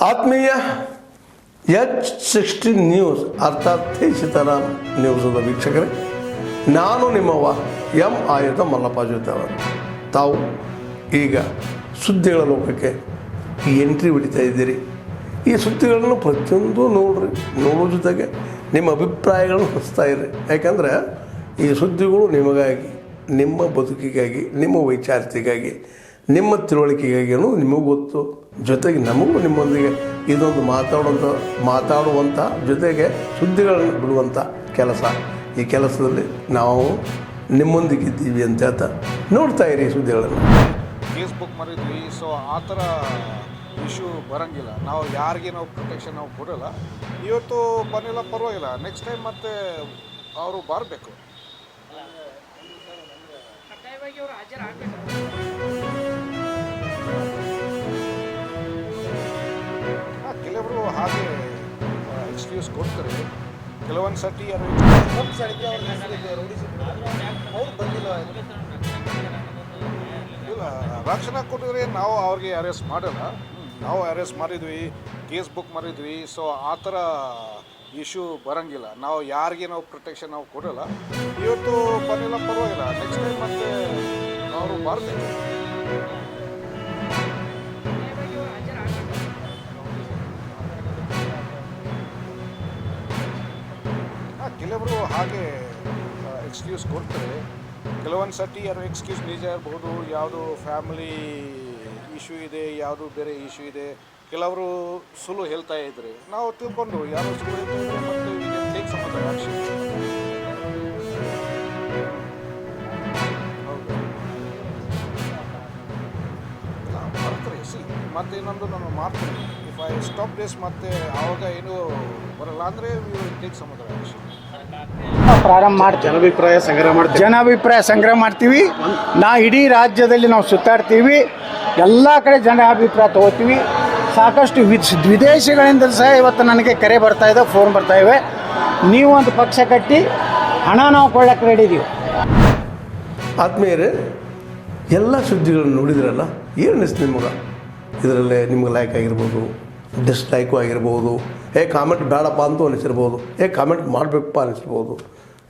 ಆತ್ಮೀಯ H16 news ಅರ್ಥಾತ್ ಸೀತಾರಾಮ್ ನ್ಯೂಸದ ವೀಕ್ಷಕರೇ, ನಾನು ನಿಮ್ಮವ ಎಂ ಆಯುಧ ಮಲ್ಲಪ್ಪ ಜೊತೆ ಅವರು. ತಾವು ಈಗ ಸುದ್ದಿಗಳ ಲೋಕಕ್ಕೆ ಎಂಟ್ರಿ ಹೊಡಿತಾ ಇದ್ದೀರಿ. ಈ ಸುದ್ದಿಗಳನ್ನು ಪ್ರತಿಯೊಂದು ನೋಡೋ ಜೊತೆಗೆ ನಿಮ್ಮ ಅಭಿಪ್ರಾಯಗಳನ್ನು ಹಂಚ್ತಾ ಇರಿ. ಯಾಕಂದರೆ ಈ ಸುದ್ದಿಗಳು ನಿಮಗಾಗಿ, ನಿಮ್ಮ ಬದುಕಿಗಾಗಿ, ನಿಮ್ಮ ವೈಚಾರಿಕೆಗಾಗಿ, ನಿಮ್ಮ ತಿಳುವಳಿಕೆಗಾಗಿಯೂ ನಿಮಗೂ ಗೊತ್ತು. ಜೊತೆಗೆ ನಮಗೂ ನಿಮ್ಮೊಂದಿಗೆ ಇದೊಂದು ಮಾತಾಡುವಂಥ ಜೊತೆಗೆ ಸುದ್ದಿಗಳನ್ನು ಬಿಡುವಂಥ ಕೆಲಸ. ಈ ಕೆಲಸದಲ್ಲಿ ನಾವು ನಿಮ್ಮೊಂದಿಗಿದ್ದೀವಿ ಅಂತ ಹೇಳ್ತಾ ನೋಡ್ತಾ ಇರಿ ಸುದ್ದಿಗಳನ್ನು. ಫೇಸ್ಬುಕ್ ಮಾಡಿದ್ವಿ, ಸೊ ಆ ಥರ ಇಶ್ಯೂ ಬರೋಂಗಿಲ್ಲ. ನಾವು ಯಾರಿಗೆ ನಾವು ಪ್ರೊಟೆಕ್ಷನ್ ನಾವು ಕೊಡೋಲ್ಲ. ಇವತ್ತು ಬನ್ನಿಲ್ಲ ಪರವಾಗಿಲ್ಲ, ನೆಕ್ಸ್ಟ್ ಟೈಮ್ ಮತ್ತೆ ಅವರು ಬರಬೇಕು. ಕೆಲವರು ಹಾಗೆ ಎಕ್ಸ್ಕ್ಯೂಸ್ ಕೊಡ್ತಾರೆ. ಕೆಲವೊಂದು ಸರ್ತಿ ಅದು ಇಲ್ಲ, ರಕ್ಷಣಾ ಕೊಟ್ಟಿದ್ರೆ ನಾವು ಅವ್ರಿಗೆ ಅರೆಸ್ಟ್ ಮಾಡಲ್ಲ. ನಾವು ಅರೆಸ್ಟ್ ಮಾಡಿದ್ವಿ, ಕೇಸ್ ಬುಕ್ ಮಾಡಿದ್ವಿ. ಸೊ ಆ ಥರ ಇಶ್ಯೂ ಬರೋಂಗಿಲ್ಲ. ನಾವು ಯಾರಿಗೆ ನಾವು ಪ್ರೊಟೆಕ್ಷನ್ ನಾವು ಕೊಡೋಲ್ಲ. ಇವತ್ತು ಬನ್ನಿಲ್ಲ ಪರವಾಗಿಲ್ಲ, ನೆಕ್ಸ್ಟ್ ಟೈಮ್ ಮತ್ತೆ ಅವರು ಬರಬೇಕು. ಕೆಲವರು ಹಾಗೆ ಎಕ್ಸ್ಕ್ಯೂಸ್ ಕೊಡ್ತಾರೆ. ಕೆಲವೊಂದು ಸರ್ತಿ ಯಾರು ಎಕ್ಸ್ಕ್ಯೂಸ್ ನಿಜ ಇರ್ಬೋದು, ಯಾವುದು ಫ್ಯಾಮಿಲಿ ಇಶ್ಯೂ ಇದೆ, ಯಾವುದು ಬೇರೆ ಇಶ್ಯೂ ಇದೆ. ಕೆಲವರು ಸುಳ್ಳು ಹೇಳ್ತಾ ಇದ್ರು. ನಾವು ತಿಳ್ಕೊಂಡು ಯಾರು ಸುಳ್ಳು ಹೇಳ್ತಾ ಇದ್ರು ಮತ್ತು ಈಗ ಟೇಕ್ ಸಮ್ ಅದರ್ ಆಕ್ಷನ್. ಹೌದು, ಬರ್ತಾರೆ. ಮತ್ತೆ ಇನ್ನೊಂದು ನಾನು ಮಾಡ್ತೀನಿ, ಇಫ್ ಐ ಸ್ಟಾಪ್ ದಿಸ್ ಮತ್ತೆ ಆವಾಗ ಏನು ಬರಲ್ಲ ಅಂದರೆ ಟೇಕ್ ಸಮ್ ಅದರ್ ಆಕ್ಷನ್. ಪ್ರಾರಂಭ ಮಾಡ್ತೀವಿ, ಜನಾಭಿಪ್ರಾಯ ಸಂಗ್ರಹ ಮಾಡ್ತೀವಿ. ಇಡೀ ರಾಜ್ಯದಲ್ಲಿ ನಾವು ಸುತ್ತಾಡ್ತೀವಿ, ಎಲ್ಲ ಕಡೆ ಜನಾಭಿಪ್ರಾಯ ತಗೋತೀವಿ. ಸಾಕಷ್ಟು ವಿದೇಶಗಳಿಂದ ಸಹ ಇವತ್ತು ನನಗೆ ಕರೆ ಬರ್ತಾ ಇದೆ, ಫೋನ್ ಬರ್ತಾ ಇವೆ. ನೀವು ಒಂದು ಪಕ್ಷ ಕಟ್ಟಿ ಹಣ ನಾವು ಕೊಳ್ಳಕ್ಕೆ ರೆಡಿ ಇದೀವಿ. ಆತ್ಮೀಯರೇ, ಎಲ್ಲ ಸುದ್ದಿಗಳನ್ನು ನೋಡಿದ್ರಲ್ಲ, ಏನು ಅನಿಸ್ತು ನಿಮಗೆ? ಇದರಲ್ಲೇ ನಿಮ್ಗೆ ಲೈಕ್ ಆಗಿರ್ಬೋದು, ಡಿಸ್ಲೈಕು ಆಗಿರ್ಬೋದು, ಕಾಮೆಂಟ್ ಬೇಡಪ್ಪ ಅಂತೂ ಅನಿಸಿರ್ಬೋದು, ಕಾಮೆಂಟ್ ಮಾಡಬೇಕಪ್ಪ ಅನಿಸಿರ್ಬೋದು,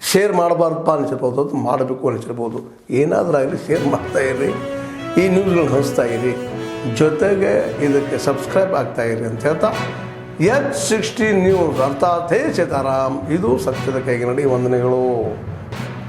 ಶೇರ್ ಮಾಡಬಾರ್ದಪ್ಪ ಅನಿಸಿರ್ಬೋದು, ಅದು ಮಾಡಬೇಕು ಅನಿಸಿರ್ಬೋದು. ಏನಾದರೂ ಆಗಲಿ ಶೇರ್ ಮಾಡ್ತಾಯಿರಿ, ಈ ನ್ಯೂಸ್ಗಳನ್ನ ಹಂಚ್ತಾ ಇರಿ, ಜೊತೆಗೆ ಇದಕ್ಕೆ ಸಬ್ಸ್ಕ್ರೈಬ್ ಆಗ್ತಾಯಿರಿ ಅಂತ ಹೇಳ್ತಾ H16 ನ್ಯೂಸ್ ಅರ್ಥಾತ್ ಸೀತಾರಾಮ್, ಇದು ಸತ್ಯದ ಕೈಗೆ ನಡಿ. ವಂದನೆಗಳು.